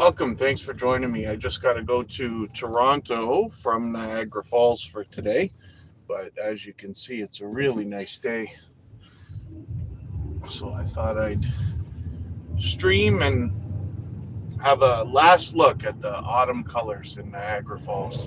Welcome. Thanks for joining me. I just got to go to Toronto from Niagara Falls for today, but as you can see, it's a really nice day. So I thought I'd stream and have a last look at the autumn colors in Niagara Falls.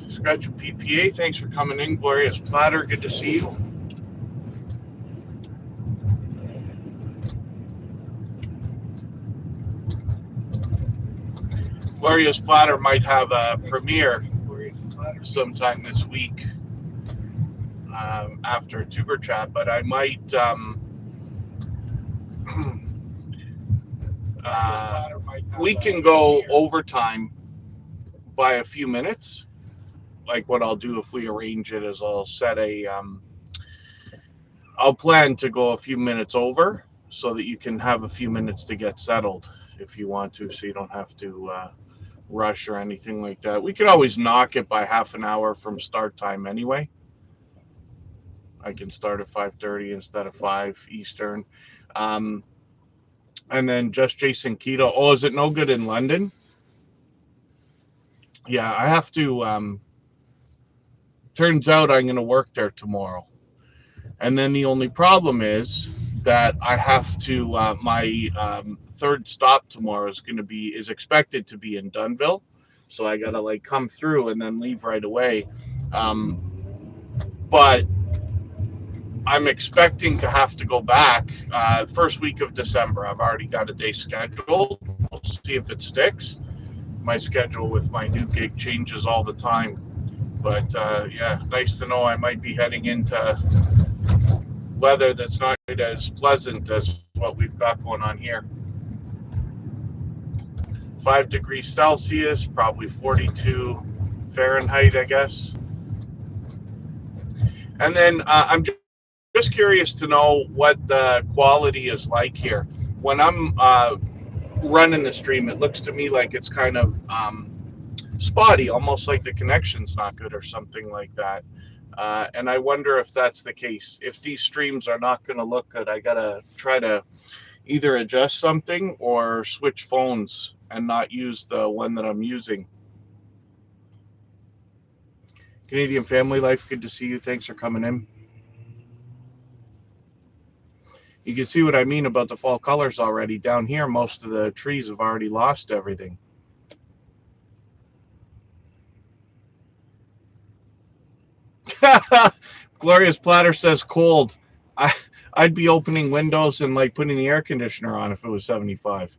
Scratch PPA, thanks for coming in. Glorious Platter, good to see you. Glorious Platter might have a premiere sometime this week after Tuber Chat, but I might we can go overtime by a few minutes. Like what I'll do if we arrange it is I'll set I'll plan to go a few minutes over so that you can have a few minutes to get settled if you want to, so you don't have to rush or anything like that. We could always knock it by half an hour from start time anyway. I can start at 5:30 instead of 5 Eastern. And then just Jason Keto. Oh, is it no good in London? Yeah, I have to turns out I'm going to work there tomorrow. And then the only problem is that I have to, my third stop tomorrow is expected to be in Dunnville. So I got to like come through and then leave right away. But I'm expecting to have to go back first week of December. I've already got a day scheduled. We'll see if it sticks. My schedule with my new gig changes all the time. But yeah, nice to know I might be heading into weather that's not as pleasant as what we've got going on here. 5 degrees Celsius, probably 42 Fahrenheit, I guess. And then I'm just curious to know what the quality is like here. When I'm running the stream, it looks to me like it's kind of spotty, almost like the connection's not good or something like that. And I wonder if that's the case. If these streams are not going to look good, I got to try to either adjust something or switch phones and not use the one that I'm using. Canadian Family Life, good to see you. Thanks for coming in. You can see what I mean about the fall colors already. Down here, most of the trees have already lost everything. Glorious Platter says cold. I'd be opening windows and like putting the air conditioner on if it was 75.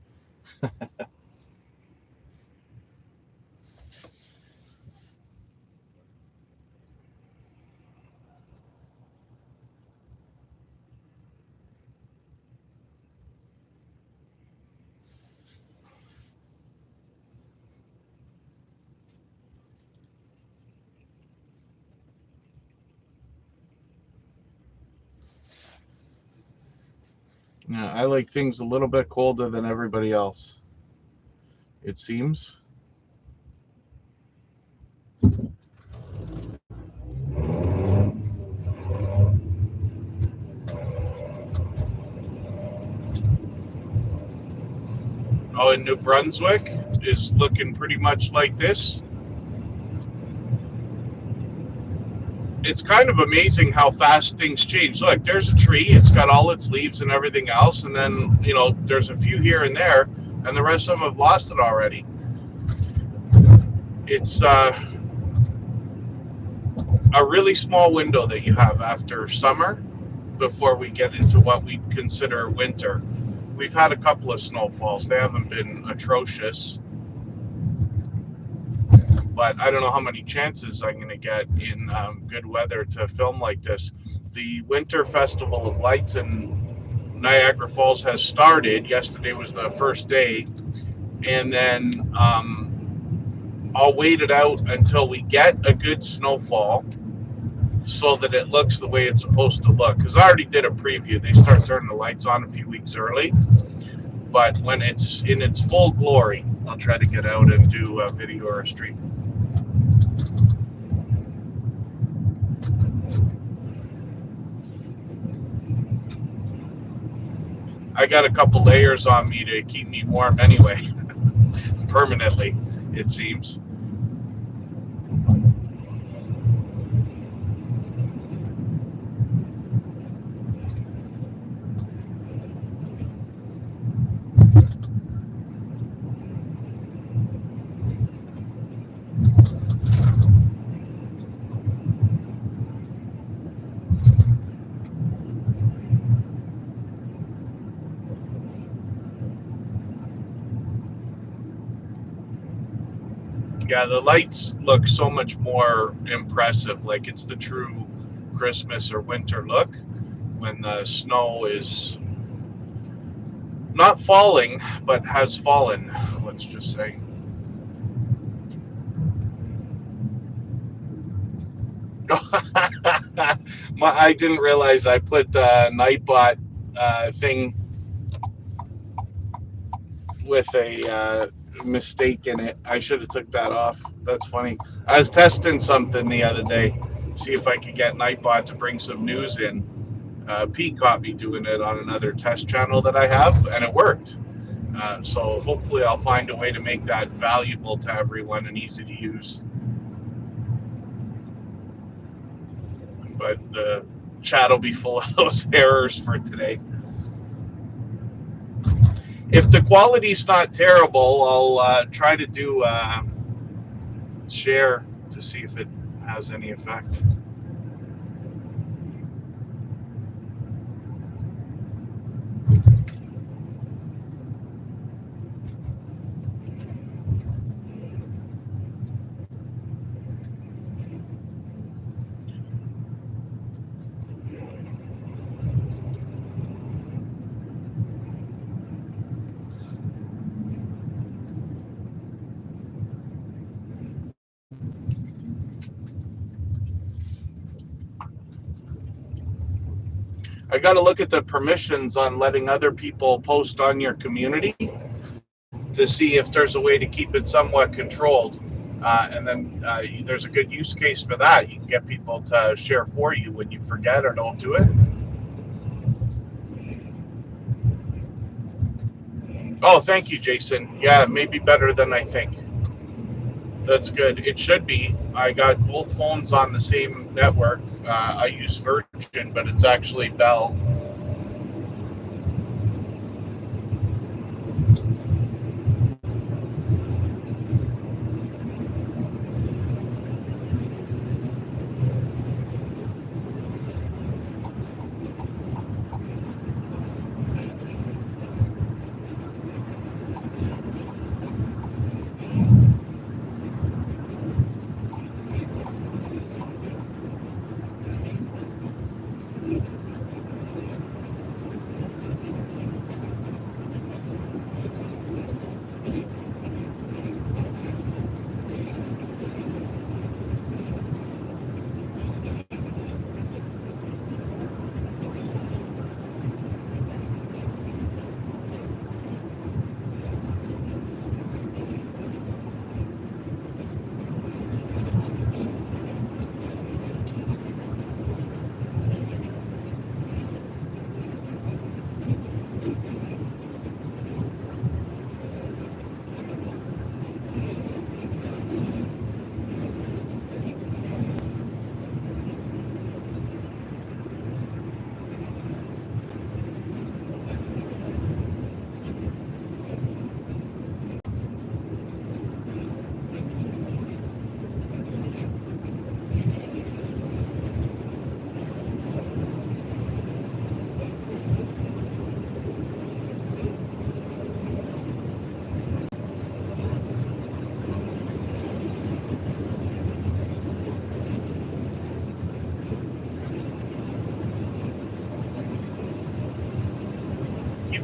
Yeah, I like things a little bit colder than everybody else, it seems. Oh, in New Brunswick is looking pretty much like this. It's kind of amazing how fast things change. Look, there's a tree. It's got all its leaves and everything else. And then, you know, there's a few here and there, and the rest of them have lost it already. It's a really small window that you have after summer before we get into what we consider winter. We've had a couple of snowfalls. They haven't been atrocious. But I don't know how many chances I'm going to get in good weather to film like this. The Winter Festival of Lights in Niagara Falls has started. Yesterday was the first day. And then I'll wait it out until we get a good snowfall so that it looks the way it's supposed to look. Because I already did a preview. They start turning the lights on a few weeks early. But when it's in its full glory, I'll try to get out and do a video or a stream. I got a couple layers on me to keep me warm anyway, permanently, it seems. Yeah, the lights look so much more impressive, like it's the true Christmas or winter look when the snow is not falling, but has fallen, let's just say. I didn't realize I put the Nightbot thing with a mistake in it. I should have took that off. That's funny. I was testing something the other day, see if I could get Nightbot to bring some news in. Pete caught me doing it on another test channel that I have, and it worked. So hopefully I'll find a way to make that valuable to everyone and easy to use. But the chat will be full of those errors for today. If the quality's not terrible, I'll try to do share to see if it has any effect. I got to look at the permissions on letting other people post on your community to see if there's a way to keep it somewhat controlled. And then there's a good use case for that. You can get people to share for you when you forget or don't do it. Oh, thank you, Jason. Yeah, it may be better than I think. That's good. It should be. I got both phones on the same network. I use Virgin, but it's actually Bell.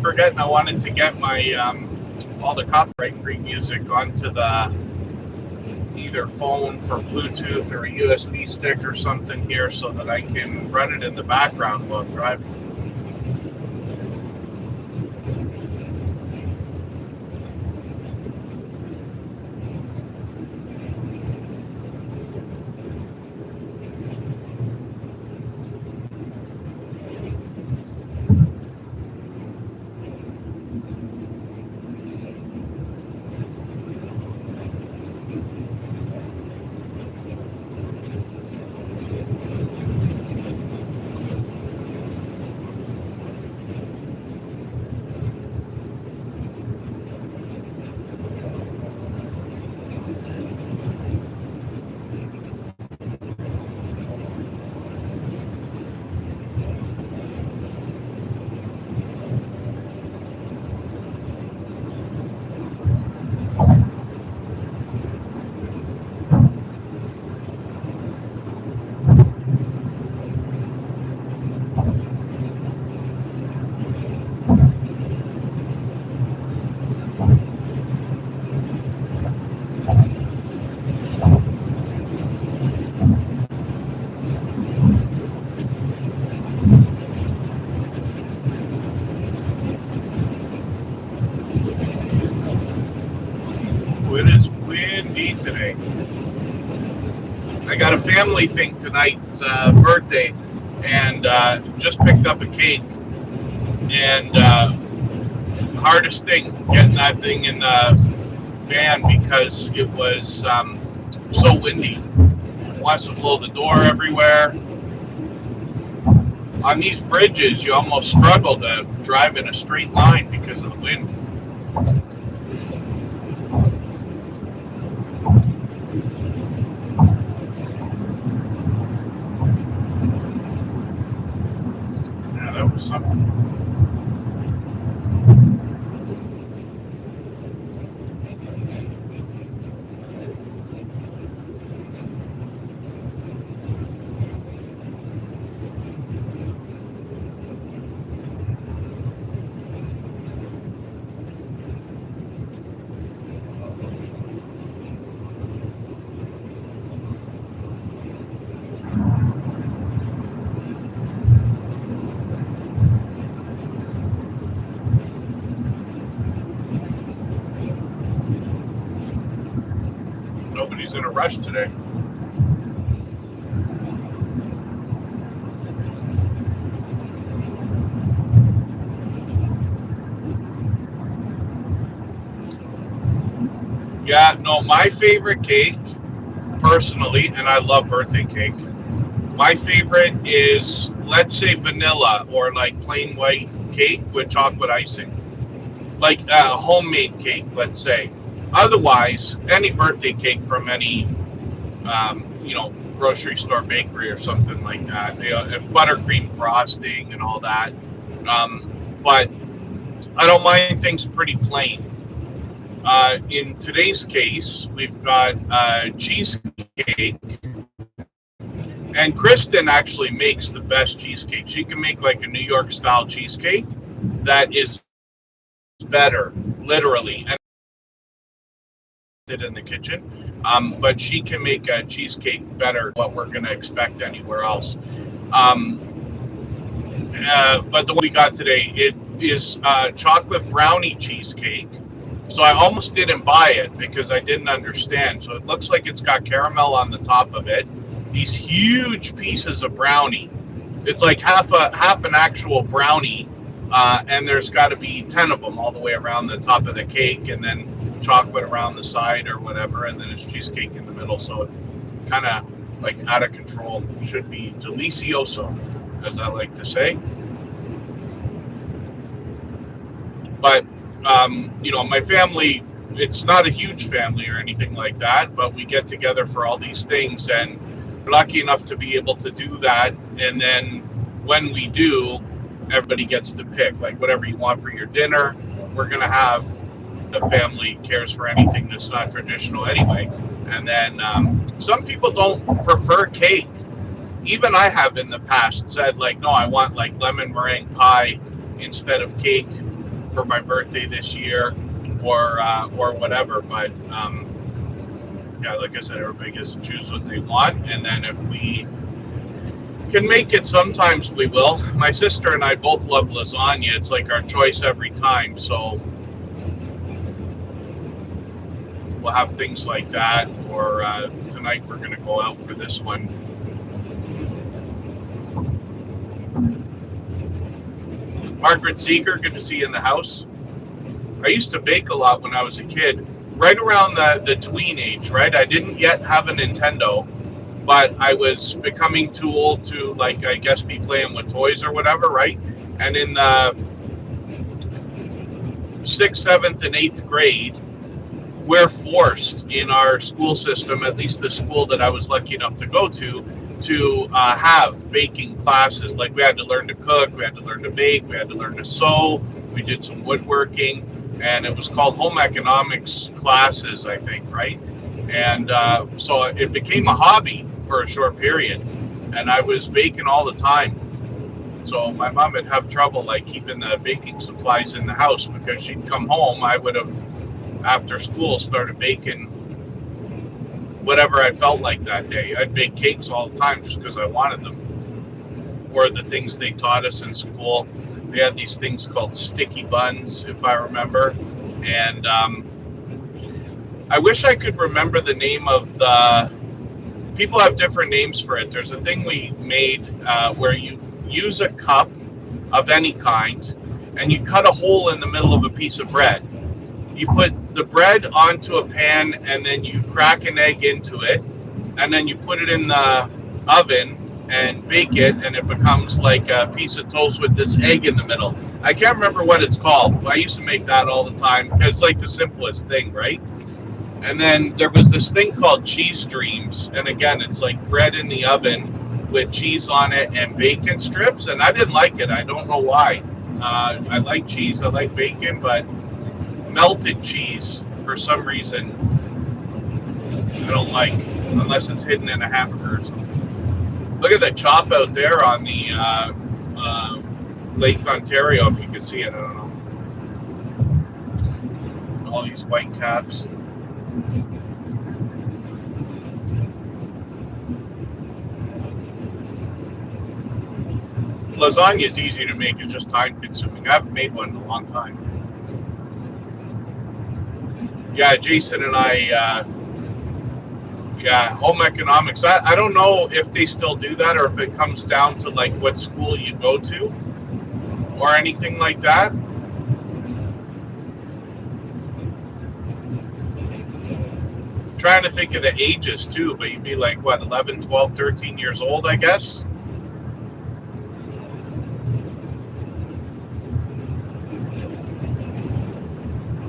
Forgetting I wanted to get my all the copyright free music onto the either phone for Bluetooth or a USB stick or something here so that I can run it in the background while I'm driving. It is windy today. I got a family thing tonight, birthday, and just picked up a cake. And hardest thing, getting that thing in the van because it was so windy. Wants to blow the door everywhere. On these bridges, you almost struggle to drive in a straight line because of the wind. Yeah, that was something. Nobody's in a rush today. Yeah, no, my favorite cake, personally, and I love birthday cake, my favorite is, let's say, vanilla or like plain white cake with chocolate icing. Like a homemade cake, let's say. Otherwise, any birthday cake from any, grocery store bakery or something like that. Buttercream frosting and all that. But I don't mind things pretty plain. In today's case, we've got cheesecake. And Kristen actually makes the best cheesecake. She can make like a New York style cheesecake that is better, literally. And it in the kitchen, but she can make a cheesecake better than what we're going to expect anywhere else. But the one we got today, it is chocolate brownie cheesecake. So I almost didn't buy it because I didn't understand. So it looks like it's got caramel on the top of it. These huge pieces of brownie. It's like half an actual brownie, and there's got to be 10 of them all the way around the top of the cake, and then chocolate around the side or whatever, and then it's cheesecake in the middle. So it's kind of like out of control. Should be delicioso, as I like to say. But my family, it's not a huge family or anything like that, but we get together for all these things, and we're lucky enough to be able to do that. And then when we do, everybody gets to pick like whatever you want for your dinner. We're gonna have, the family cares for anything that's not traditional anyway. And then some people don't prefer cake. Even I have in the past said like, no, I want like lemon meringue pie instead of cake for my birthday this year, or whatever. But Yeah, like I said, everybody gets to choose what they want, and then if we can make it, sometimes we will. My sister and I both love lasagna. It's like our choice every time, so we'll have things like that. Or tonight we're going to go out for this one. Margaret Seeger, good to see you in the house. I used to bake a lot when I was a kid, right around the tween age, right? I didn't yet have a Nintendo, but I was becoming too old to, like, I guess, be playing with toys or whatever, right? And in the 6th, 7th, and 8th grade, we're forced in our school system, at least the school that I was lucky enough to go to have baking classes. Like, we had to learn to cook, we had to learn to bake, we had to learn to sew, we did some woodworking, and it was called home economics classes, I think, right? And so it became a hobby for a short period, and I was baking all the time. So my mom would have trouble, like, keeping the baking supplies in the house, because she'd come home, I would have, after school, started baking whatever I felt like that day. I'd bake cakes all the time just because I wanted them. Or the things they taught us in school. They had these things called sticky buns, if I remember. And I wish I could remember the name of the... People have different names for it. There's a thing we made where you use a cup of any kind and you cut a hole in the middle of a piece of bread. You put the bread onto a pan and then you crack an egg into it, and then you put it in the oven and bake it, and it becomes like a piece of toast with this egg in the middle. I can't remember what it's called. I used to make that all the time because it's like the simplest thing, right? And then there was this thing called cheese dreams, and again, it's like bread in the oven with cheese on it and bacon strips, and I didn't like it. I don't know why. I like cheese, I like bacon, but melted cheese, for some reason, I don't like, unless it's hidden in a hamburger or something. Look at the chop out there on the Lake Ontario, if you can see it, I don't know. All these white caps. Lasagna is easy to make, it's just time consuming. I haven't made one in a long time. Yeah, Jason and I, home economics. I don't know if they still do that, or if it comes down to like what school you go to or anything like that. Trying to think of the ages too, but you'd be like, what, 11, 12, 13 years old, I guess?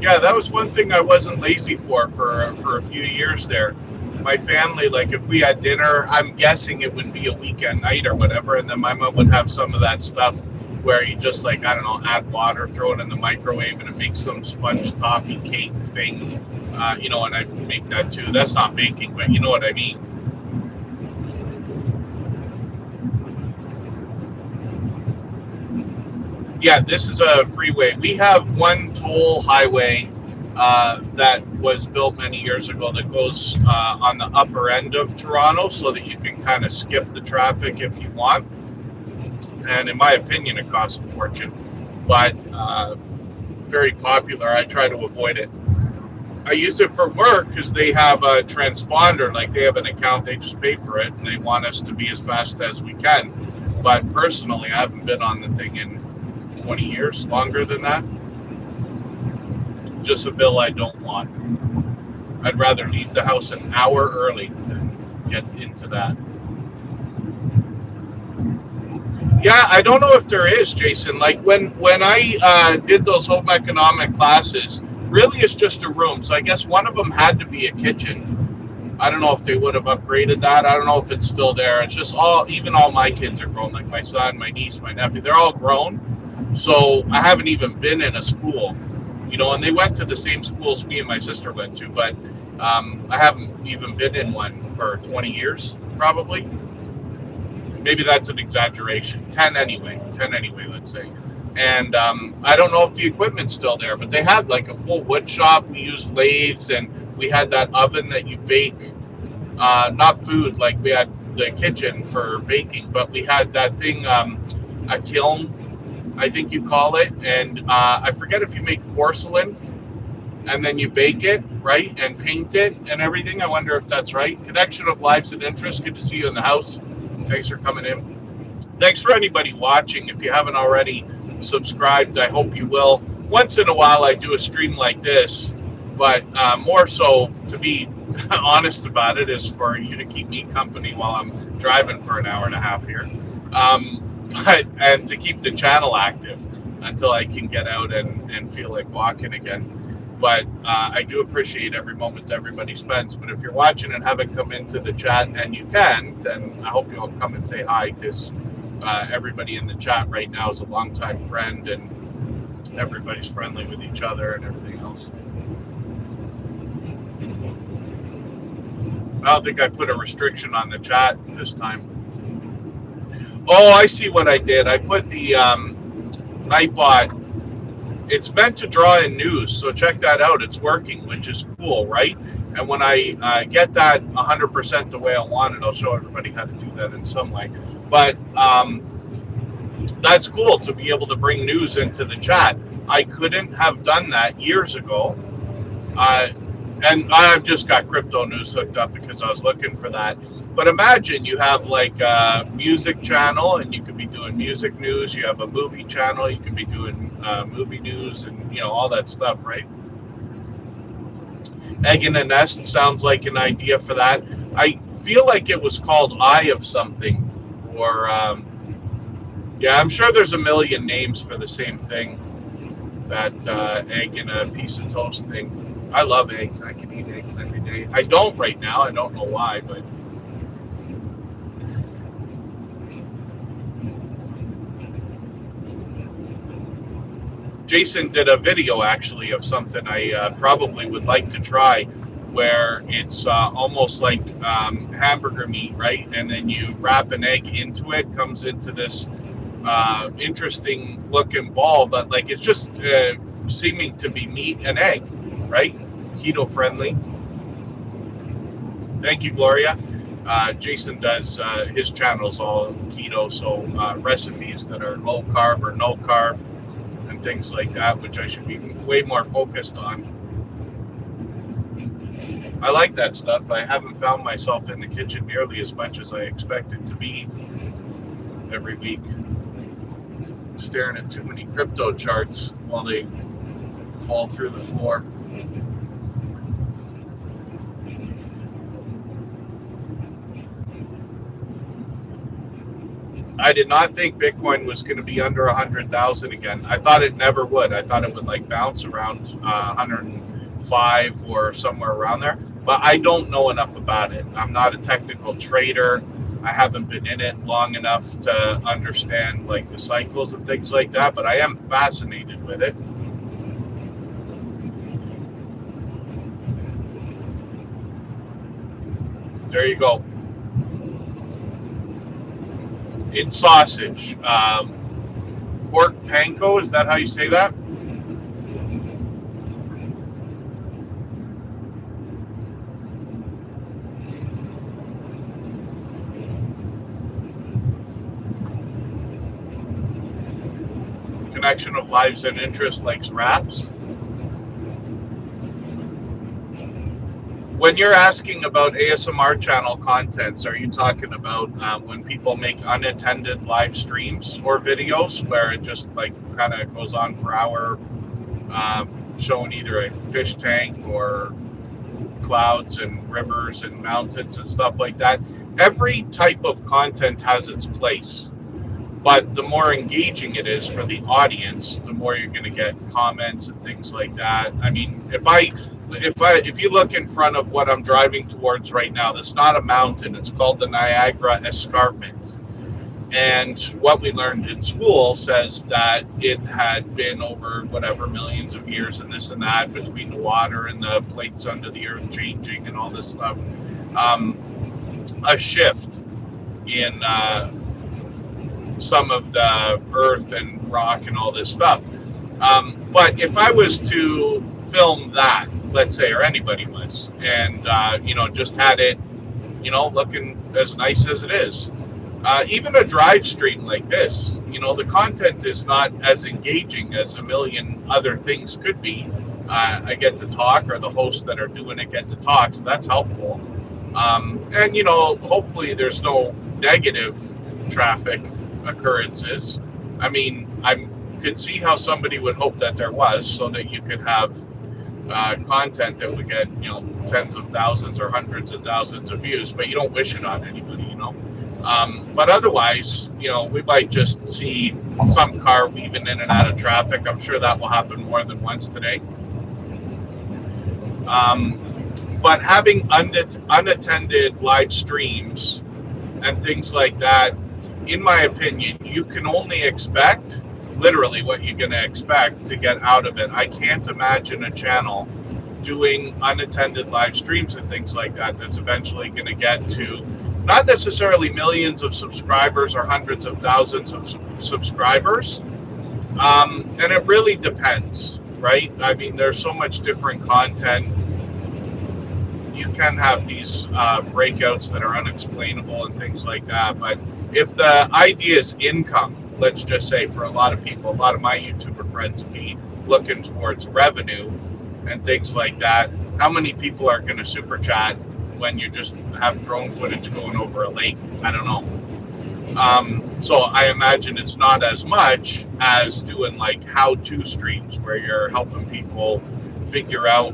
Yeah, that was one thing I wasn't lazy for a few years there. My family, like, if we had dinner, I'm guessing it would be a weekend night or whatever, and then my mom would have some of that stuff where you just, like, I don't know, add water, throw it in the microwave, and it makes some sponge toffee cake thing, and I make that too. That's not baking, but you know what I mean. Yeah, this is a freeway. We have one toll highway that was built many years ago that goes on the upper end of Toronto, so that you can kind of skip the traffic if you want. And in my opinion, it costs a fortune, but very popular. I try to avoid it. I use it for work because they have a transponder, like they have an account, they just pay for it, and they want us to be as fast as we can. But personally, I haven't been on the thing in 20 years, longer than that. Just a bill I don't want. I'd rather leave the house an hour early than get into that. Yeah, I don't know if there is, Jason. Like when I did those home economic classes, really it's just a room. So I guess one of them had to be a kitchen. I don't know if they would have upgraded that. I don't know if it's still there. It's just even all my kids are grown, like my son, my niece, my nephew. They're all grown. So I haven't even been in a school, and they went to the same schools me and my sister went to, but I haven't even been in one for 20 years, probably. Maybe that's an exaggeration. 10 anyway, let's say. And I don't know if the equipment's still there, but they had like a full wood shop. We used lathes, and we had that oven that you bake, not food, like we had the kitchen for baking, but we had that thing, a kiln, I think you call it, and I forget if you make porcelain and then you bake it, right, and paint it and everything. I wonder if that's right. Connection of Lives and Interests, good to see you in the house. Thanks for coming in. Thanks for anybody watching. If you haven't already subscribed, I hope you will. Once in a while I do a stream like this, but more so, to be honest about it, is for you to keep me company while I'm driving for an hour and a half here, and to keep the channel active until I can get out and feel like walking again. But I do appreciate every moment everybody spends. But if you're watching and haven't come into the chat, and you can, then I hope you'll come and say hi, because everybody in the chat right now is a longtime friend, and everybody's friendly with each other and everything else. I don't think I put a restriction on the chat this time. Oh, I see what I did. I put the Nightbot. It's meant to draw in news, so check that out. It's working, which is cool, right? And when I get that 100% the way I want it, I'll show everybody how to do that in some way. But that's cool to be able to bring news into the chat. I couldn't have done that years ago. And I've just got crypto news hooked up because I was looking for that. But imagine you have like a music channel, and you could be doing music news. You have a movie channel, you could be doing movie news, and all that stuff, right? Egg in a Nest sounds like an idea for that. I feel like it was called Eye of something, or yeah, I'm sure there's a million names for the same thing. That egg in a piece of toast thing. I love eggs. I can eat eggs every day. I don't right now. I don't know why, but Jason did a video actually of something I probably would like to try, where it's almost like hamburger meat, right? And then you wrap an egg into it, comes into this interesting looking ball, but like it's just seeming to be meat and egg, right? Keto friendly. Thank you, Gloria. Jason does his channel's all keto, so recipes that are low carb or no carb and things like that, which I should be way more focused on. I like that stuff. I haven't found myself in the kitchen nearly as much as I expected to be every week. Staring at too many crypto charts while they fall through the floor. I did not think Bitcoin was going to be under 100,000 again. I thought it never would. I thought it would like bounce around 105 or somewhere around there. But I don't know enough about it. I'm not a technical trader. I haven't been in it long enough to understand like the cycles and things like that. But I am fascinated with it. There you go. In sausage. Pork panko, is that how you say that? Connection of Lives and Interests likes wraps. When you're asking about ASMR channel contents, are you talking about when people make unattended live streams or videos where it just like kind of goes on for an hour, showing either a fish tank or clouds and rivers and mountains and stuff like that? Every type of content has its place, but the more engaging it is for the audience, the more you're going to get comments and things like that. I mean, if you look in front of what I'm driving towards right now, that's not a mountain. It's called the Niagara Escarpment. And what we learned in school says that it had been over whatever millions of years and this and that, between the water and the plates under the earth changing and all this stuff, a shift in some of the earth and rock and all this stuff. But if I was to film that, let's say, or anybody was, and just had it, looking as nice as it is. Even a drive stream like this, the content is not as engaging as a million other things could be. I get to talk, or the hosts that are doing it get to talk, so that's helpful. And hopefully there's no negative traffic occurrences. I mean, I could see how somebody would hope that there was, so that you could have content that would get tens of thousands or hundreds of thousands of views, but you don't wish it on anybody. But otherwise, we might just see some car weaving in and out of traffic. I'm sure that will happen more than once today. But having unattended live streams and things like that, in my opinion, you can only expect literally what you're going to expect to get out of it. I can't imagine a channel doing unattended live streams and things like that that's eventually going to get to not necessarily millions of subscribers or hundreds of thousands of subscribers. And it really depends, right? I mean, there's so much different content. You can have these breakouts that are unexplainable and things like that. But if the idea is income, let's just say for a lot of people, a lot of my YouTuber friends be looking towards revenue and things like that, how many people are going to super chat when you just have drone footage going over a lake? I don't know. So I imagine it's not as much as doing like how-to streams where you're helping people figure out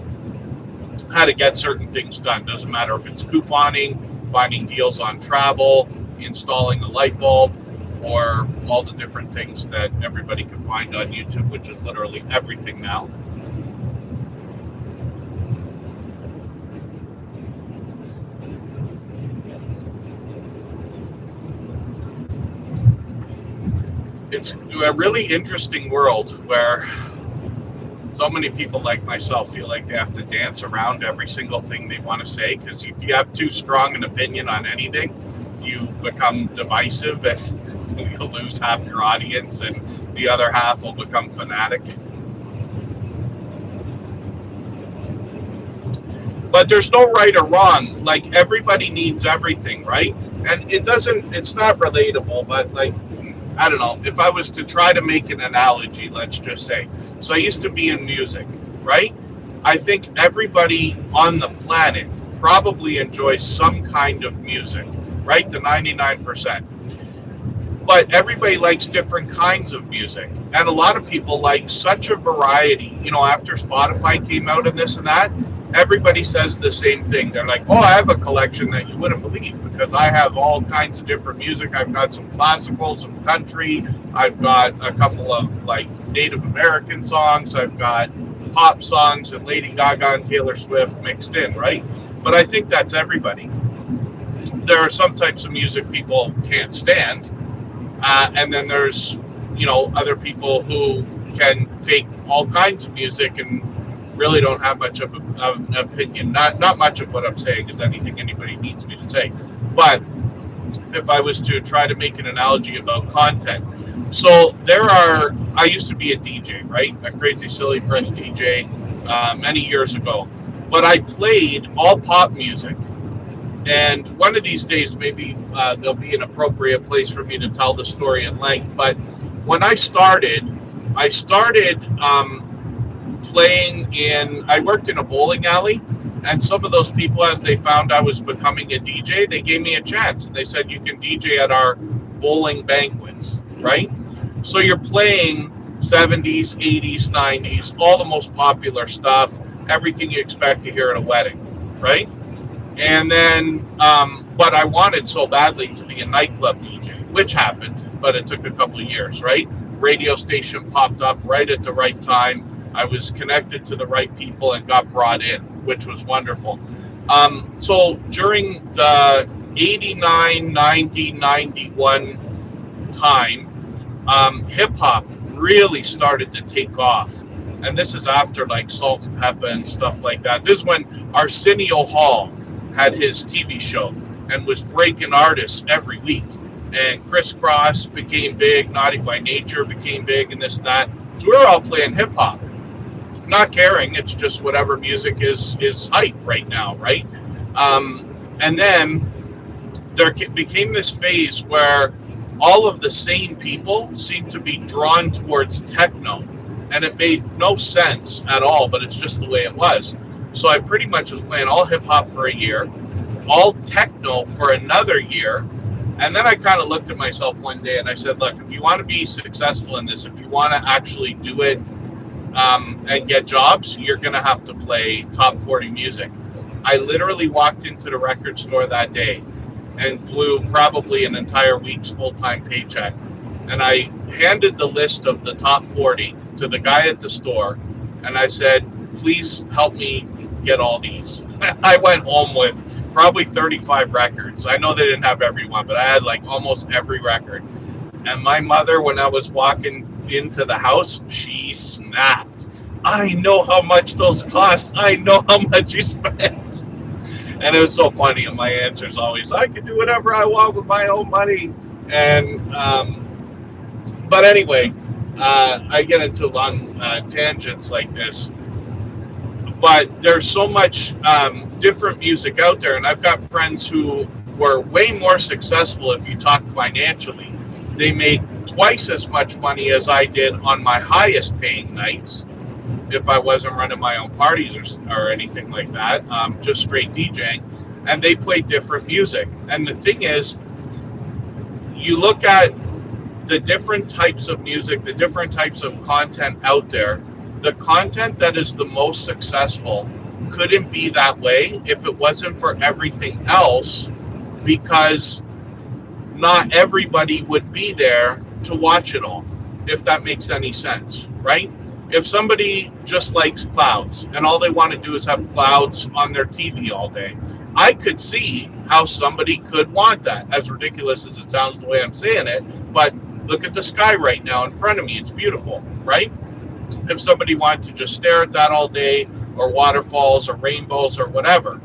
how to get certain things done. Doesn't matter if it's couponing, finding deals on travel, installing a light bulb, or all the different things that everybody can find on YouTube, which is literally everything now. It's a really interesting world where so many people like myself feel like they have to dance around every single thing they want to say, because if you have too strong an opinion on anything, you become divisive and you'll lose half your audience and the other half will become fanatic. But there's no right or wrong. Like, everybody needs everything, right? And it's not relatable, but like, I don't know, if I was to try to make an analogy, let's just say, so I used to be in music, right? I think everybody on the planet probably enjoys some kind of music, right? The 99%. But everybody likes different kinds of music. And a lot of people like such a variety. After Spotify came out and this and that, everybody says the same thing. They're like, oh, I have a collection that you wouldn't believe, because I have all kinds of different music. I've got some classical, some country. I've got a couple of like Native American songs. I've got pop songs and Lady Gaga and Taylor Swift mixed in, right? But I think that's everybody. There are some types of music people can't stand. And then there's, other people who can take all kinds of music and really don't have much of an opinion. Not much of what I'm saying is anything anybody needs me to say. But if I was to try to make an analogy about content, so I used to be a DJ, right? A crazy, silly, fresh DJ many years ago. But I played all pop music. And one of these days, maybe there'll be an appropriate place for me to tell the story at length. But when I started I worked in a bowling alley, and some of those people, as they found I was becoming a DJ, they gave me a chance, and they said, you can DJ at our bowling banquets, right? So you're playing 70s, 80s, 90s, all the most popular stuff, everything you expect to hear at a wedding, right? And then, but I wanted so badly to be a nightclub DJ, which happened, but it took a couple of years, right? Radio station popped up right at the right time. I was connected to the right people and got brought in, which was wonderful. So during the 89, 90, 91 time, hip hop really started to take off. And this is after like Salt and Pepper and stuff like that. This is when Arsenio Hall had his TV show and was breaking artists every week. And Criss Cross became big, Naughty by Nature became big, and this and that. So we were all playing hip hop. not caring. It's just whatever music is hype right now, right? And then there became this phase where all of the same people seem to be drawn towards techno, and it made no sense at all, but it's just the way it was. So I pretty much was playing all hip hop for a year, all techno for another year, and then I kind of looked at myself one day and I said, look, if you want to be successful in this, if you want to actually do it and get jobs, you're going to have to play top 40 music. I literally walked into the record store that day and blew probably an entire week's full-time paycheck. And I handed the list of the top 40 to the guy at the store, and I said, please help me get all these. I went home with probably 35 records. I know they didn't have every one, but I had like almost every record. And my mother, when I was walking into the house, she snapped. I know how much those cost. I know how much you spent. And it was so funny. And my answer is always, I can do whatever I want with my own money. And, but anyway, I get into long tangents like this. But there's so much different music out there. And I've got friends who were way more successful if you talk financially. They made twice as much money as I did on my highest paying nights if I wasn't running my own parties or anything like that, just straight DJing. And they play different music. And the thing is, you look at the different types of music, the different types of content out there, the content that is the most successful couldn't be that way if it wasn't for everything else, because not everybody would be there to watch it all, if that makes any sense, right? If somebody just likes clouds and all they want to do is have clouds on their TV all day, I could see how somebody could want that, as ridiculous as it sounds the way I'm saying it. But look at the sky right now in front of me. It's beautiful, right? If somebody wanted to just stare at that all day, or waterfalls or rainbows or whatever.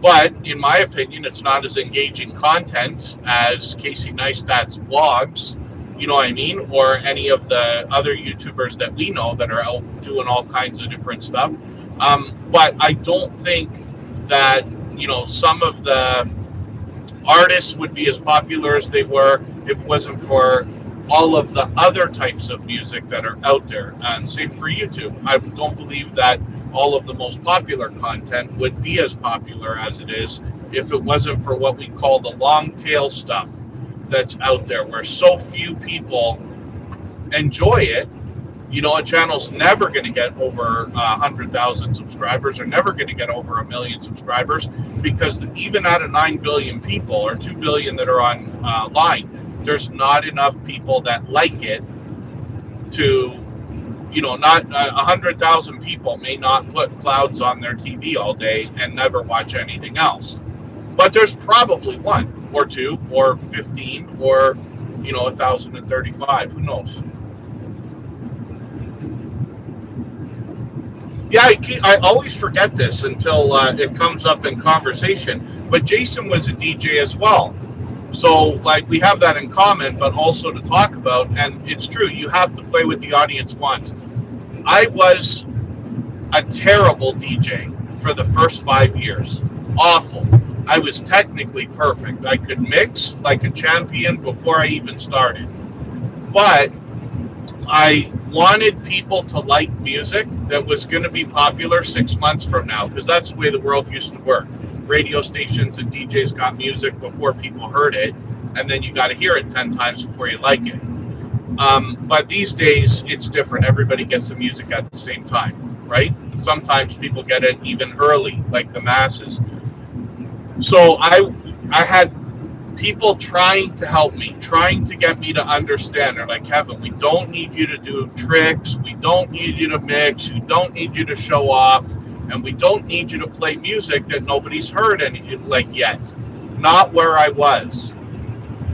But in my opinion, it's not as engaging content as Casey Neistat's vlogs, you know what I mean? Or any of the other YouTubers that we know that are out doing all kinds of different stuff. But I don't think that, you know, some of the artists would be as popular as they were if it wasn't for all of the other types of music that are out there. And same for YouTube. I don't believe that all of the most popular content would be as popular as it is if it wasn't for what we call the long tail stuff that's out there, where so few people enjoy it. You know, a channel's never going to get over 100,000 subscribers, or never going to get over 1 million subscribers, because even out of 9 billion people or 2 billion that are online, there's not enough people that like it to, you know, not 100,000 people may not put clouds on their TV all day and never watch anything else. But there's probably 1 or 2 or 15 or, you know, 1,035. Who knows? Yeah, I always forget this until it comes up in conversation. But Jason was a DJ as well. So, like, we have that in common, but also to talk about. And it's true, you have to play what the audience wants. I was a terrible DJ for the first 5 years. Awful. I was technically perfect. I could mix like a champion before I even started. But I wanted people to like music that was going to be popular 6 months from now, because that's the way the world used to work. Radio stations and DJs got music before people heard it, and then you got to hear it 10 times before you like it. But these days, it's different. Everybody gets the music at the same time, right? Sometimes people get it even early, like the masses. So I had people trying to help me, trying to get me to understand. They're like, Kevin, we don't need you to do tricks. We don't need you to mix. We don't need you to show off. And we don't need you to play music that nobody's heard yet. Not where I was.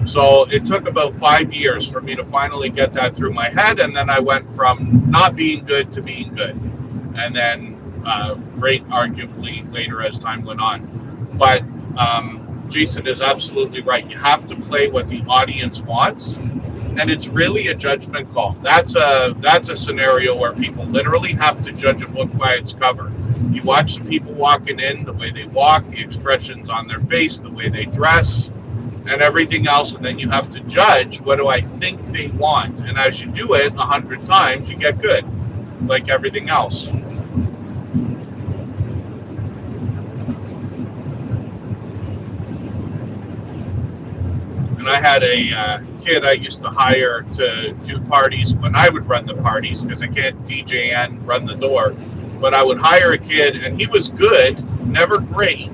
So it took about 5 years for me to finally get that through my head. And then I went from not being good to being good. And then great, arguably, later as time went on. But Jason is absolutely right. You have to play what the audience wants. and it's really a judgment call. That's a scenario where people literally have to judge a book by its cover. You watch the people walking in, the way they walk, the expressions on their face, the way they dress, and everything else, and then you have to judge, what do I think they want? And as you do it 100 times, you get good, like everything else. And I had a kid I used to hire to do parties when I would run the parties, because I can't DJ and run the door. But I would hire a kid, and he was good, never great,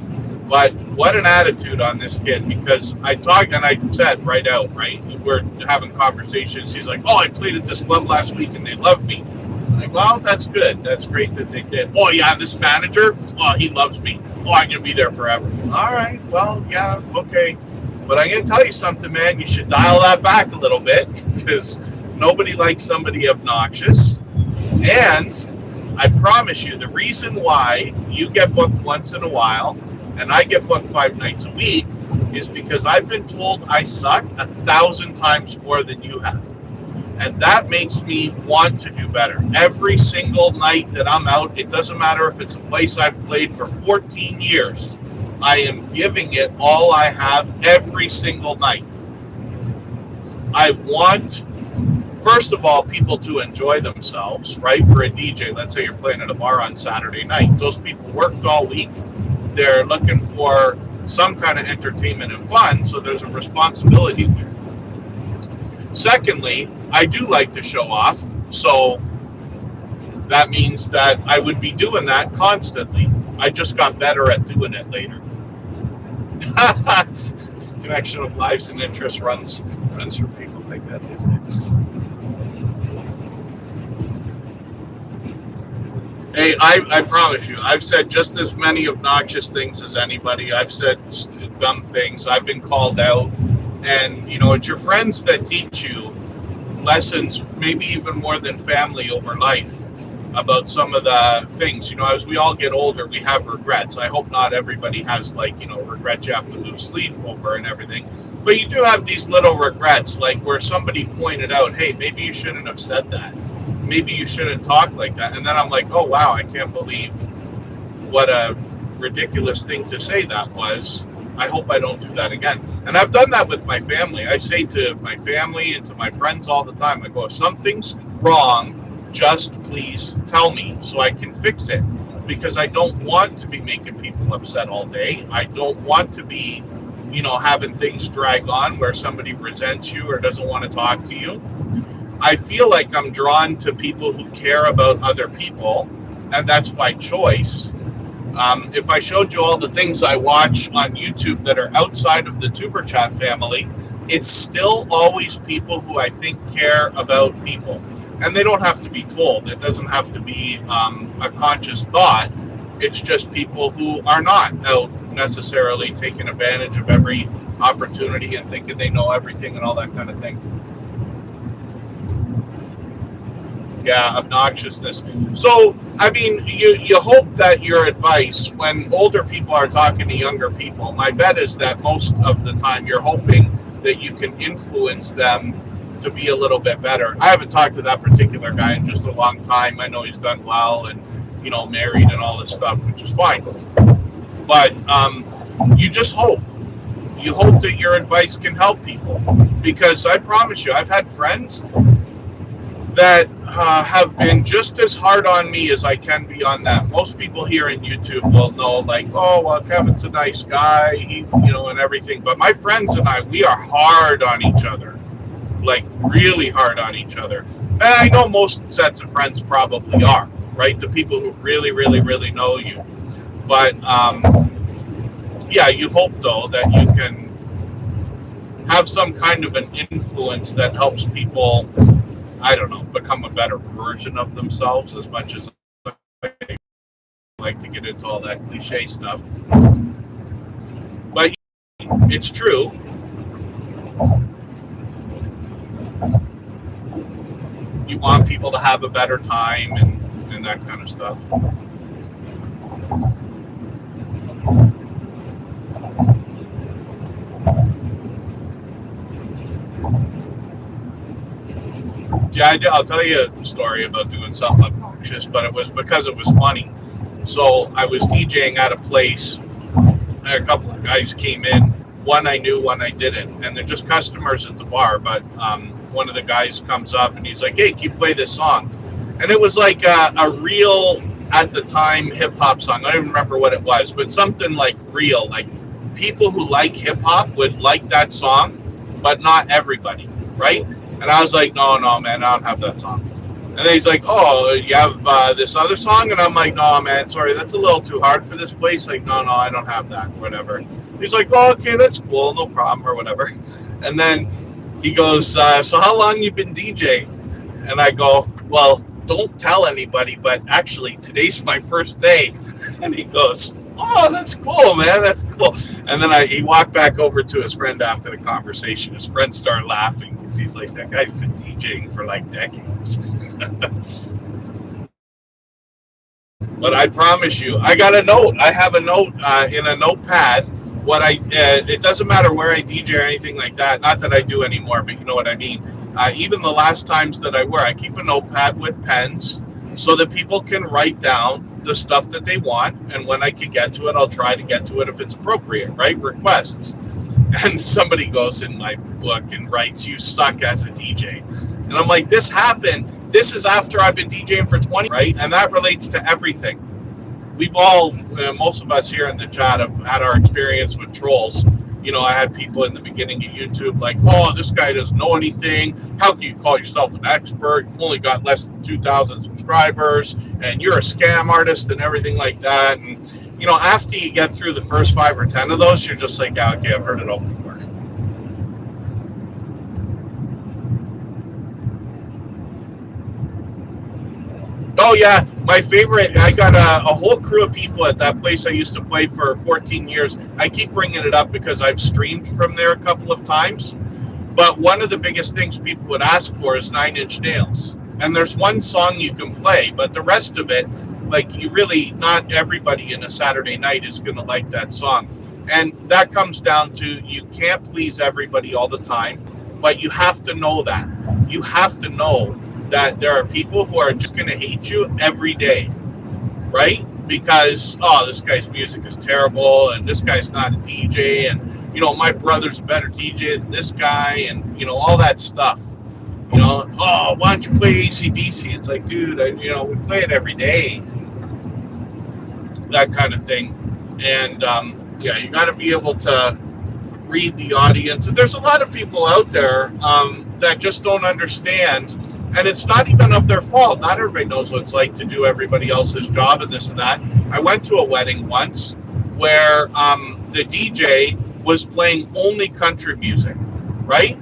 but what an attitude on this kid, because I talked and I said right out, right? We're having conversations. He's like, oh, I played at this club last week and they loved me. I'm like, well, that's good. That's great that they did. Oh, yeah, this manager, oh, he loves me. Oh, I'm going to be there forever. All right, well, yeah, okay. But I'm going to tell you something, man. You should dial that back a little bit, because nobody likes somebody obnoxious. And I promise you, the reason why you get booked once in a while and I get booked 5 nights a week is because I've been told I suck 1,000 times more than you have. And that makes me want to do better. Every single night that I'm out, it doesn't matter if it's a place I've played for 14 years, I am giving it all I have every single night. I want, first of all, people to enjoy themselves, right? For a DJ, let's say you're playing at a bar on Saturday night. Those people worked all week. They're looking for some kind of entertainment and fun, so there's a responsibility there. Secondly, I do like to show off, so that means that I would be doing that constantly. I just got better at doing it later. Connection of lives and interests runs for people like that these days. Hey, I promise you, I've said just as many obnoxious things as anybody. I've said dumb things. I've been called out. And, you know, it's your friends that teach you lessons, maybe even more than family, over life, about some of the things. You know, as we all get older, we have regrets. I hope not everybody has, like, you know, regrets you have to lose sleep over and everything. But you do have these little regrets, like where somebody pointed out, hey, maybe you shouldn't have said that. Maybe you shouldn't talk like that. And then I'm like, oh, wow, I can't believe what a ridiculous thing to say that was. I hope I don't do that again. And I've done that with my family. I say to my family and to my friends all the time, I go, if something's wrong, just please tell me so I can fix it. Because I don't want to be making people upset all day. I don't want to be, you know, having things drag on where somebody resents you or doesn't want to talk to you. I feel like I'm drawn to people who care about other people, and that's by choice. If I showed you all the things I watch on YouTube that are outside of the Tuber Chat family, it's still always people who I think care about people. And they don't have to be told. It doesn't have to be a conscious thought. It's just people who are not out necessarily taking advantage of every opportunity and thinking they know everything and all that kind of thing. Yeah, obnoxiousness. So, I mean, you hope that your advice, when older people are talking to younger people, my bet is that most of the time you're hoping that you can influence them to be a little bit better. I haven't talked to that particular guy in just a long time. I know he's done well and, you know, married and all this stuff, which is fine. But you just hope. You hope that your advice can help people. Because I promise you, I've had friends that have been just as hard on me as I can be on them. Most people here in YouTube will know, like, oh, well, Kevin's a nice guy, he, you know, and everything. But my friends and I, we are hard on each other, like really hard on each other. And I know most sets of friends probably are, right? The people who really, really, really know you. But yeah, you hope though that you can have some kind of an influence that helps people, I don't know, become a better version of themselves, as much as I like to get into all that cliche stuff. But it's true. You want people to have a better time and that kind of stuff. Yeah, I'll tell you a story about doing something obnoxious, but it was because it was funny. So I was DJing at a place, and a couple of guys came in. One I knew, one I didn't, and they're just customers at the bar. But one of the guys comes up and he's like, "Hey, can you play this song?" And it was like a real, at the time, hip hop song. I don't even remember what it was, but something like real. Like people who like hip hop would like that song, but not everybody, right? And I was like, no, man, I don't have that song. And then he's like, oh, you have this other song? And I'm like, no, man, sorry, that's a little too hard for this place. Like, no, I don't have that, whatever. He's like, oh, okay, that's cool, no problem, or whatever. And then he goes, so how long you been DJing? And I go, well, don't tell anybody, but actually, today's my first day. And he goes, oh, that's cool, man, that's cool. And then he walked back over to his friend after the conversation. His friend started laughing because he's like, that guy's been DJing for like decades. But I promise you, I got a note. I have a note in a notepad. It doesn't matter where I DJ or anything like that. Not that I do anymore, but you know what I mean. Even the last times that I keep a notepad with pens so that people can write down the stuff that they want, and when I can get to it, I'll try to get to it if it's appropriate, right? Requests. And somebody goes in my book and writes, you suck as a DJ. And I'm like, this happened. This is after I've been DJing for 20, right? And that relates to everything. We've all, most of us here in the chat have had our experience with trolls. You know, I had people in the beginning of YouTube like, oh, this guy doesn't know anything. How can you call yourself an expert? You only got less than 2,000 subscribers, and you're a scam artist and everything like that. And, you know, after you get through the first 5 or 10 of those, you're just like, yeah, okay, I've heard it all before. Oh, yeah, my favorite, I got a whole crew of people at that place I used to play for 14 years. I keep bringing it up because I've streamed from there a couple of times. But one of the biggest things people would ask for is 9 Inch Nails. And there's one song you can play, but the rest of it, like, not everybody in a Saturday night is going to like that song. And that comes down to, you can't please everybody all the time, but you have to know that. You have to know that there are people who are just going to hate you every day, right? Because, oh, this guy's music is terrible, and this guy's not a DJ, and, you know, my brother's a better DJ than this guy, and, you know, all that stuff. You know, oh, why don't you play AC/DC? It's like, dude, we play it every day. That kind of thing. And, yeah, you got to be able to read the audience. And there's a lot of people out there that just don't understand. And it's not even of their fault. Not everybody knows what it's like to do everybody else's job and this and that. I went to a wedding once where the DJ was playing only country music, right?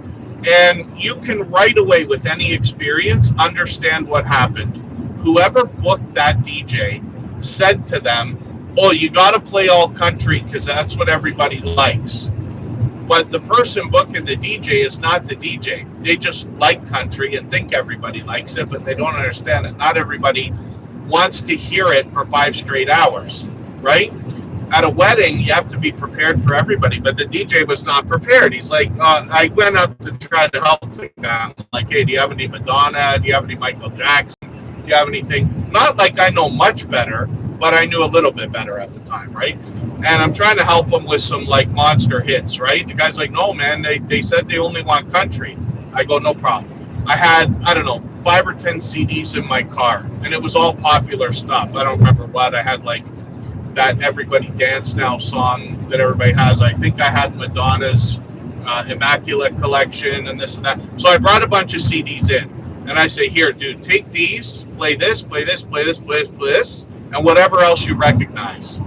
And you can right away, with any experience, understand what happened. Whoever booked that DJ said to them, oh, you got to play all country because that's what everybody likes. But the person booking the DJ is not the DJ. They just like country and think everybody likes it, but they don't understand it. Not everybody wants to hear it for 5 straight hours, right? At a wedding, you have to be prepared for everybody, but the DJ was not prepared. He's like, I went up to try to help the guy. I'm like, hey, do you have any Madonna? Do you have any Michael Jackson? Do you have anything? Not like I know much better, but I knew a little bit better at the time, right? And I'm trying to help them with some like monster hits, right? The guy's like, no, man, they said they only want country. I go, no problem. I had, 5 or 10 CDs in my car, and it was all popular stuff. I don't remember what. I had like that Everybody Dance Now song that everybody has. I think I had Madonna's Immaculate Collection and this and that. So I brought a bunch of CDs in, and I say, here, dude, take these, play this, play this, play this, play this, play this, and whatever else you recognize.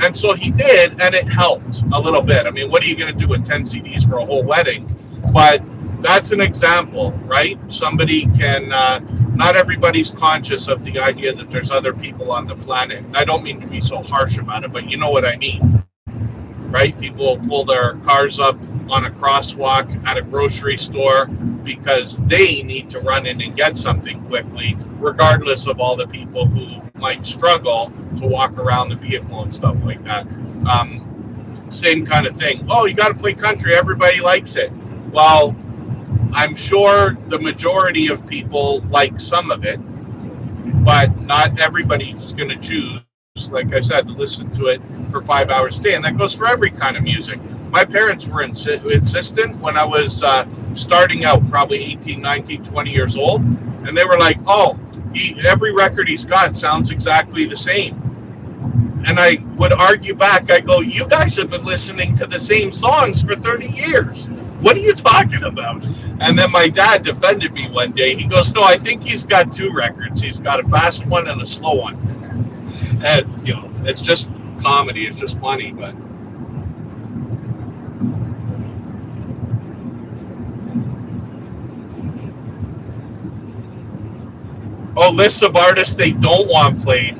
And so he did, and it helped a little bit. I mean, what are you going to do with 10 CDs for a whole wedding? But that's an example, right? Somebody can, not everybody's conscious of the idea that there's other people on the planet. I don't mean to be so harsh about it, but you know what I mean, right? People pull their cars up on a crosswalk at a grocery store because they need to run in and get something quickly, regardless of all the people who might struggle to walk around the vehicle and stuff like that. Same kind of thing. Oh, you got to play country. Everybody likes it. Well, I'm sure the majority of people like some of it, but not everybody's going to choose, like I said, to listen to it for 5 hours a day. And that goes for every kind of music. My parents were insistent when I was starting out, probably 18, 19, 20 years old. And they were like, oh, every record he's got sounds exactly the same. And I would argue back. I go, you guys have been listening to the same songs for 30 years. What are you talking about? And then my dad defended me one day. He goes, no, I think he's got two records. He's got a fast one and a slow one. And, you know, it's just comedy. It's just funny, but... Oh, lists of artists they don't want played.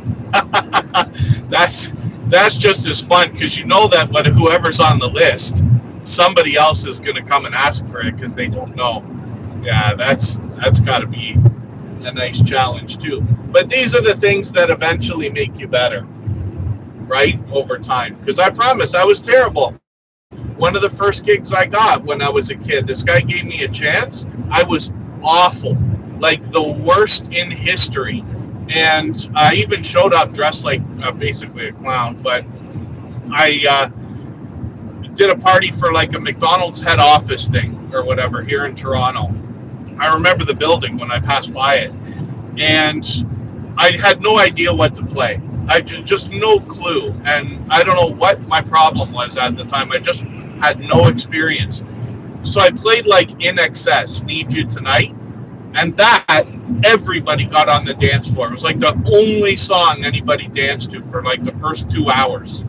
That's just as fun, because you know that when whoever's on the list, somebody else is going to come and ask for it because they don't know. Yeah, that's got to be a nice challenge too. But these are the things that eventually make you better, right, over time. Because I promise, I was terrible. One of the first gigs I got when I was a kid, this guy gave me a chance. I was awful, like the worst in history. And I even showed up dressed like basically a clown, but I did a party for like a McDonald's head office thing or whatever here in Toronto. I remember the building when I passed by it, and I had no idea what to play. I just no clue, and I don't know what my problem was at the time. I just had no experience. So I played like In Excess, Need You Tonight, and that everybody got on the dance floor. It was like the only song anybody danced to for like the first 2 hours.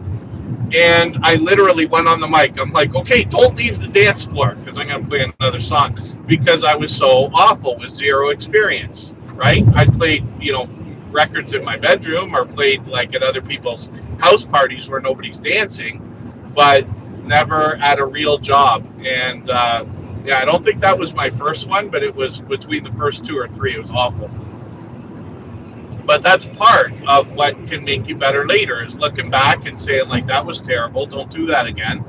And I literally went on the mic. I'm like, okay, don't leave the dance floor because I'm going to play another song, because I was so awful with zero experience, right? I played, records in my bedroom or played like at other people's house parties where nobody's dancing, but never at a real job. And yeah, I don't think that was my first one, but it was between the first 2 or 3. It was awful. But that's part of what can make you better later, is looking back and saying, like, that was terrible, don't do that again.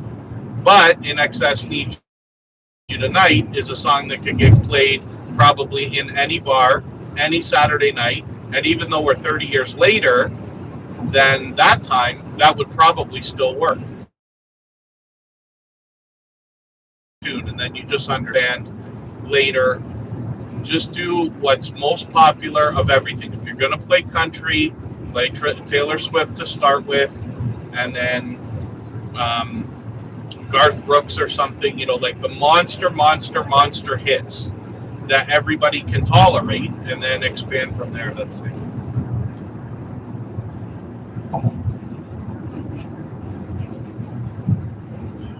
But In Excess, Need You Tonight is a song that can get played probably in any bar, any Saturday night. And even though we're 30 years later than that time, that would probably still work. And then you just understand later, just do what's most popular of everything. If you're going to play country, play Taylor Swift to start with, and then Garth Brooks or something, like the monster hits that everybody can tolerate, and then expand from there. That's it.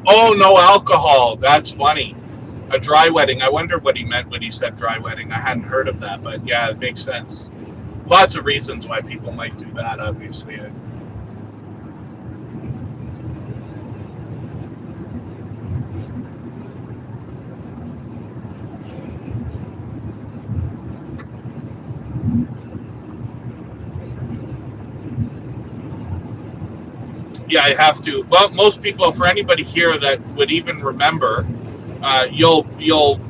Oh, no alcohol. That's funny. A dry wedding. I wonder what he meant when he said dry wedding. I hadn't heard of that, but yeah, it makes sense. Lots of reasons why people might do that, obviously. Yeah, I have to. Well, most people, for anybody here that would even remember, you'll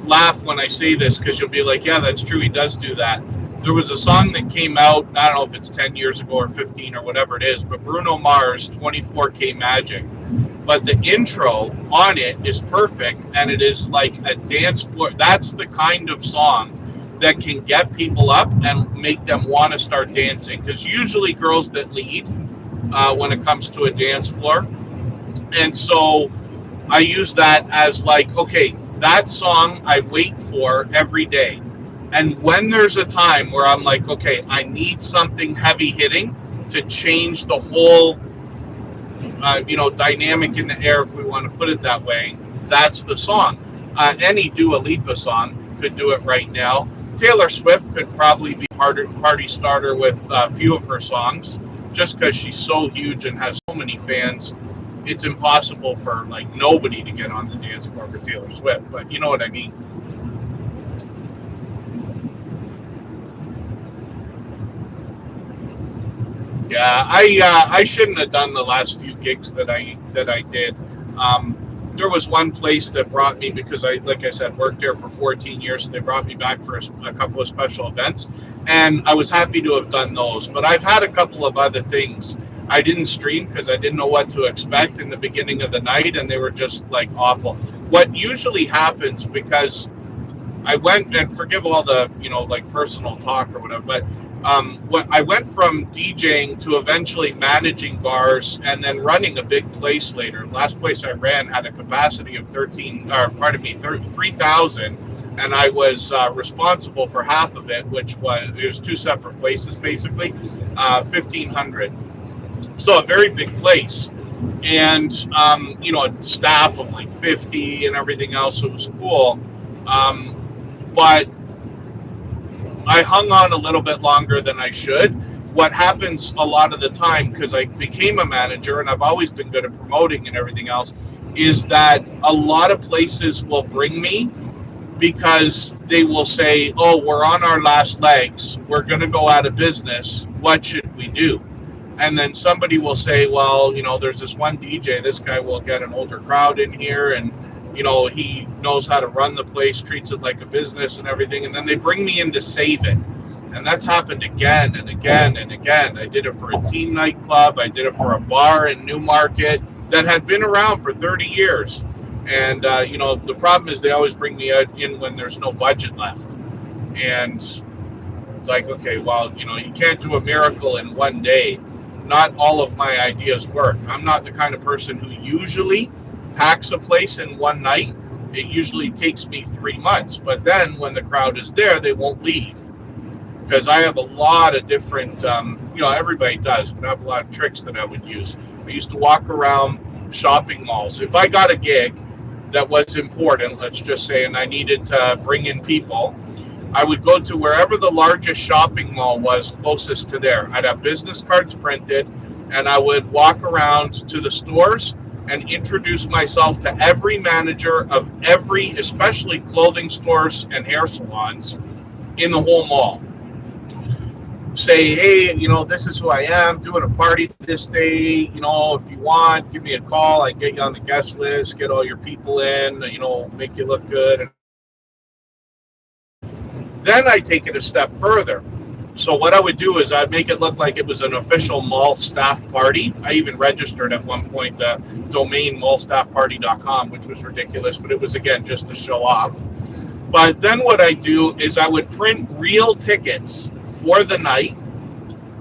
laugh when I say this, because you'll be like, yeah, that's true, he does do that. There was a song that came out, I don't know if it's 10 years ago or 15 or whatever it is, but Bruno Mars, 24K Magic. But the intro on it is perfect, and it is like a dance floor. That's the kind of song that can get people up and make them want to start dancing, because usually girls that lead when it comes to a dance floor. And so I use that as like, okay, that song I wait for every day. And when there's a time where I'm like, okay, I need something heavy hitting to change the whole, dynamic in the air, if we want to put it that way, that's the song. Any Dua Lipa song could do it right now. Taylor Swift could probably be party starter with a few of her songs, just because she's so huge and has so many fans. It's impossible for like nobody to get on the dance floor for Taylor Swift, but you know what I mean. Yeah, I shouldn't have done the last few gigs that I did. there was one place that brought me, because I, like I said, worked there for 14 years, and they brought me back for a couple of special events, and I was happy to have done those. But I've had a couple of other things. I didn't stream because I didn't know what to expect in the beginning of the night, and they were just like awful. What usually happens, because I went, and forgive all the, like personal talk or whatever, but when I went from DJing to eventually managing bars and then running a big place later. The last place I ran had a capacity of 3,000, and I was responsible for half of it, which was two separate places basically, 1,500. So a very big place, and a staff of like 50 and everything else. So it was cool, but I hung on a little bit longer than I should. What happens a lot of the time, because I became a manager and I've always been good at promoting and everything else, is that a lot of places will bring me because they will say, oh, we're on our last legs, we're going to go out of business, what should we do? And then somebody will say, well, there's this one DJ, this guy will get an older crowd in here, and he knows how to run the place, treats it like a business and everything. And then they bring me in to save it. And that's happened again and again and again. I did it for a teen nightclub. I did it for a bar in Newmarket that had been around for 30 years. And, the problem is they always bring me in when there's no budget left. And it's like, okay, well, you can't do a miracle in one day. Not all of my ideas work. I'm not the kind of person who usually packs a place in one night. It usually takes me 3 months, but then when the crowd is there, they won't leave, because I have a lot of different everybody does, but I have a lot of tricks that I would use. I used to walk around shopping malls. If I got a gig that was important, let's just say, and I needed to bring in people, I would go to wherever the largest shopping mall was closest to there. I'd have business cards printed, and I would walk around to the stores and introduce myself to every manager of every, especially clothing stores and hair salons in the whole mall. Say, hey, this is who I am, doing a party this day, if you want, give me a call, I get you on the guest list, get all your people in, make you look good. Then I take it a step further. So what I would do is I'd make it look like it was an official mall staff party. I even registered at one point the domain mallstaffparty.com, which was ridiculous, but it was, again, just to show off. But then what I do is I would print real tickets for the night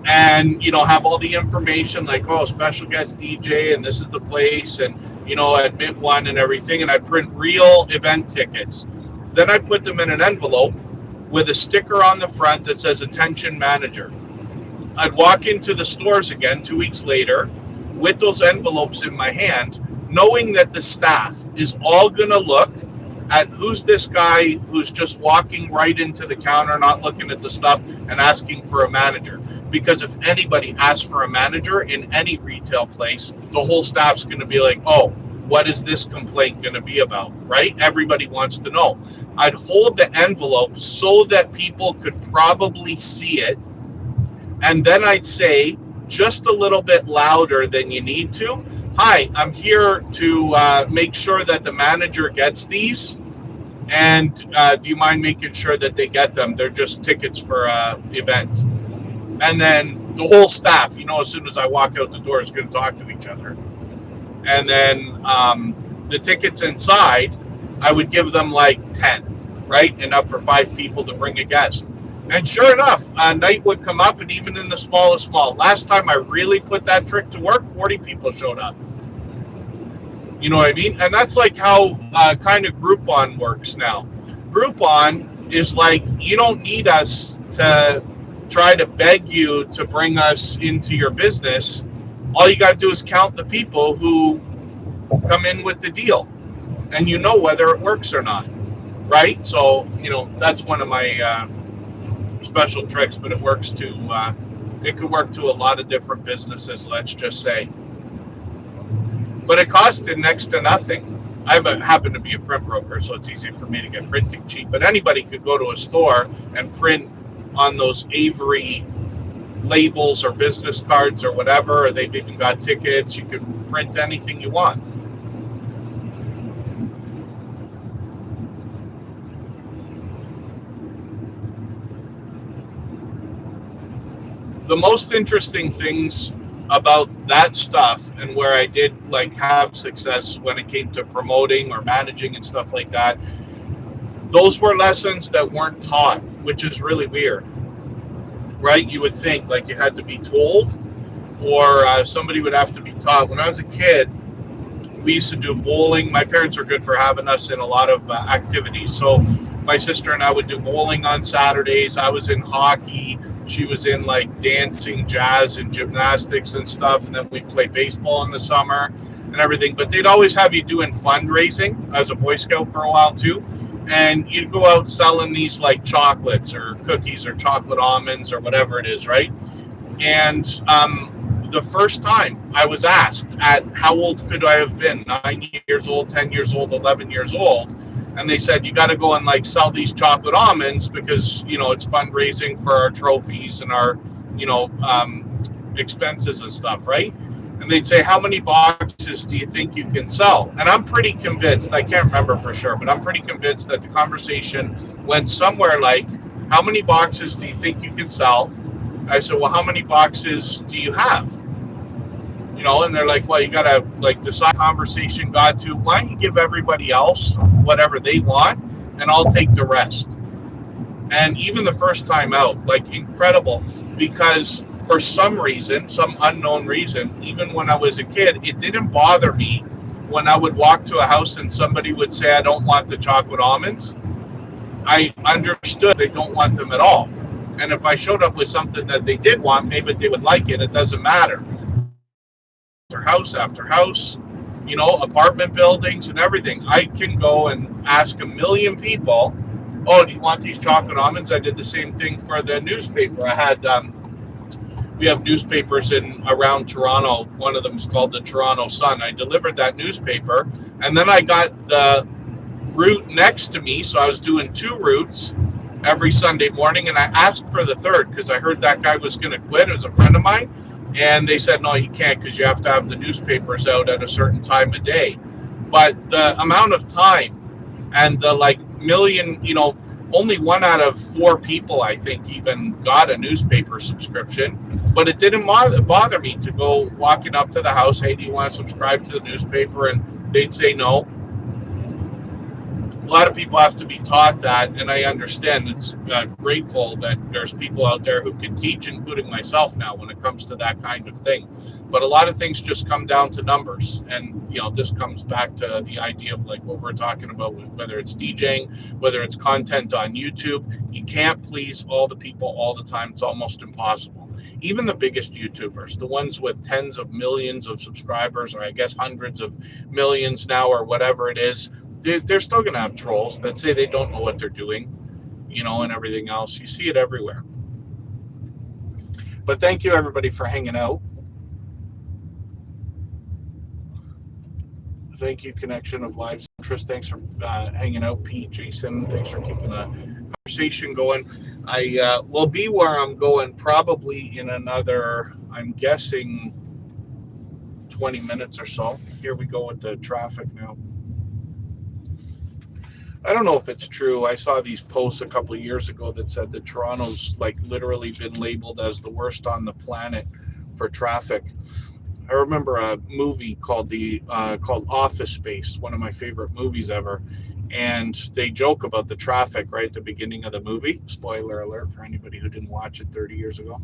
and, have all the information like, oh, special guest DJ, and this is the place, and, admit one and everything. And I print real event tickets. Then I put them in an envelope with a sticker on the front that says attention manager. I'd walk into the stores again 2 weeks later with those envelopes in my hand, knowing that the staff is all gonna look at who's this guy who's just walking right into the counter, not looking at the stuff, and asking for a manager. Because if anybody asks for a manager in any retail place, the whole staff's gonna be like, oh, what is this complaint going to be about, right? Everybody wants to know. I'd hold the envelope so that people could probably see it. And then I'd say, just a little bit louder than you need to, hi, I'm here to make sure that the manager gets these. And do you mind making sure that they get them? They're just tickets for an event. And then the whole staff, as soon as I walk out the door, is going to talk to each other. And then the tickets inside, I would give them like 10, right? Enough for 5 people to bring a guest. And sure enough, a night would come up, and even in the smallest mall, last time I really put that trick to work, 40 people showed up. You know what I mean? And that's like how kind of Groupon works now. Groupon is like, you don't need us to try to beg you to bring us into your business. All you got to do is count the people who come in with the deal, and you know whether it works or not, right? So, that's one of my special tricks, but it works it could work to a lot of different businesses, let's just say. But it costed next to nothing. I happen to be a print broker, so it's easy for me to get printing cheap, but anybody could go to a store and print on those Avery labels or business cards or whatever, or they've even got tickets. You can print anything you want. the most interesting things about that stuff, and where I did like have success when it came to promoting or managing and stuff like that, those were lessons that weren't taught, which is really weird, right? You would think like you had to be told, or somebody would have to be taught. When I was a kid, we used to do bowling. My parents were good for having us in a lot of activities. So my sister and I would do bowling on Saturdays. I was in hockey. She was in like dancing, jazz, and gymnastics and stuff. And then we'd play baseball in the summer and everything. But they'd always have you doing fundraising. I was a Boy Scout for a while too. And you'd go out selling these like chocolates or cookies or chocolate almonds or whatever it is, right? And the first time I was asked at how old could I have been, 9 years old, 10 years old, 11 years old, and they said, you got to go and like sell these chocolate almonds because, you know, it's fundraising for our trophies and our, you know, expenses and stuff, right? And they'd say, how many boxes do you think you can sell? And I'm pretty convinced, I can't remember for sure, but I'm pretty convinced that the conversation went somewhere like, how many boxes do you think you can sell? I said, well, how many boxes do you have? You know, and they're like, well, you got to like decide. Conversation got to, why don't you give everybody else whatever they want and I'll take the rest. And even the first time out, like incredible, because for some reason, some unknown reason, even when I was a kid, it didn't bother me when I would walk to a house and somebody would say, I don't want the chocolate almonds. I understood they don't want them at all. And if I showed up with something that they did want, maybe they would like it. It doesn't matter. After house, you know, apartment buildings and everything. I can go and ask a million people, oh, do you want these chocolate almonds? I did the same thing for the newspaper. I had, we have newspapers in around Toronto. One of them is called the Toronto Sun. I delivered that newspaper, and then I got the route next to me, so I was doing 2 routes every Sunday morning, and I asked for the third because I heard that guy was going to quit. It was a friend of mine. And they said, no, you can't because you have to have the newspapers out at a certain time of day. But the amount of time and the like million, you know, only 1 out of 4 people, I think, even got a newspaper subscription. But it didn't bother me to go walking up to the house, hey, do you want to subscribe to the newspaper? And they'd say no. A lot of people have to be taught that, and I understand. It's grateful that there's people out there who can teach, including myself now, when it comes to that kind of thing. But a lot of things just come down to numbers, and you know, this comes back to the idea of like what we're talking about, whether it's DJing, whether it's content on YouTube. You can't please all the people all the time. It's almost impossible. Even the biggest YouTubers, the ones with tens of millions of subscribers, or I guess hundreds of millions now, or whatever it is, they're still going to have trolls that say they don't know what they're doing, you know, and everything else. You see it everywhere. But thank you, everybody, for hanging out. Thank you, Connection of Lives Interest. Thanks for hanging out, Pete, Jason. Thanks for keeping the conversation going. I will be where I'm going probably in another, I'm guessing, 20 minutes or so. Here we go with the traffic now. I don't know if it's true. I saw these posts a couple of years ago that said that Toronto's like literally been labeled as the worst on the planet for traffic. I remember a movie called called Office Space, one of my favorite movies ever, and they joke about the traffic right at the beginning of the movie. Spoiler alert for anybody who didn't watch it 30 years ago.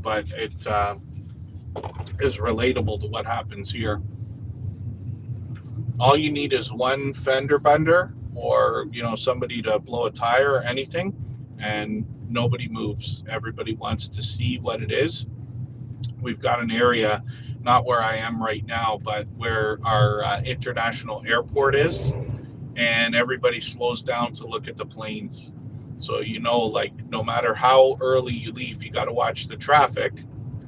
But it is relatable to what happens here. All you need is one fender bender, or you know, somebody to blow a tire or anything, and nobody moves. Everybody wants to see what it is. We've got an area, not where I am right now, but where our international airport is, and everybody slows down to look at the planes. So you know, like no matter how early you leave, you got to watch the traffic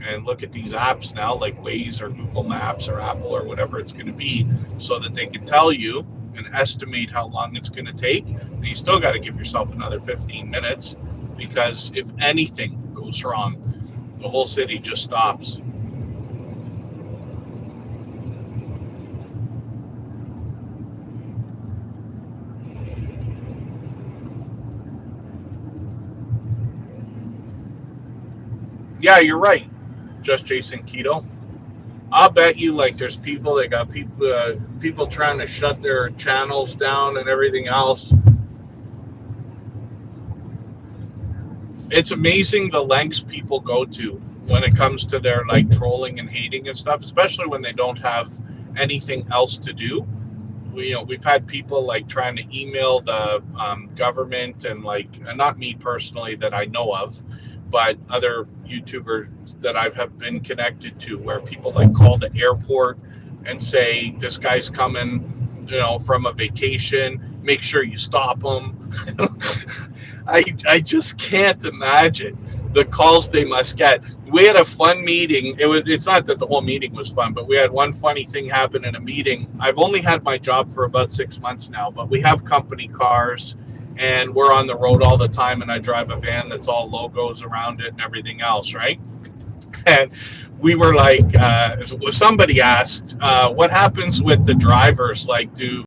and look at these apps now, like Waze or Google Maps or Apple or whatever it's going to be, so that they can tell you and estimate how long it's going to take. And you still got to give yourself another 15 minutes, because if anything goes wrong, the whole city just stops. Yeah, you're right. Just Jason Keto. I'll bet you, like, there's people that got people trying to shut their channels down and everything else. It's amazing the lengths people go to when it comes to their, like, trolling and hating and stuff, especially when they don't have anything else to do. We've had people, like, trying to email the government, and, like, not me personally that I know of, but other YouTubers that have been connected to, where people, like, call the airport and say, this guy's coming, from a vacation, make sure you stop him. I just can't imagine the calls they must get. We had a fun meeting. It's not that the whole meeting was fun, but we had one funny thing happen in a meeting. I've only had my job for about 6 months now, but we have company cars and we're on the road all the time, and I drive a van that's all logos around it and everything else, right? And we were like, somebody asked, what happens with the drivers? Like, do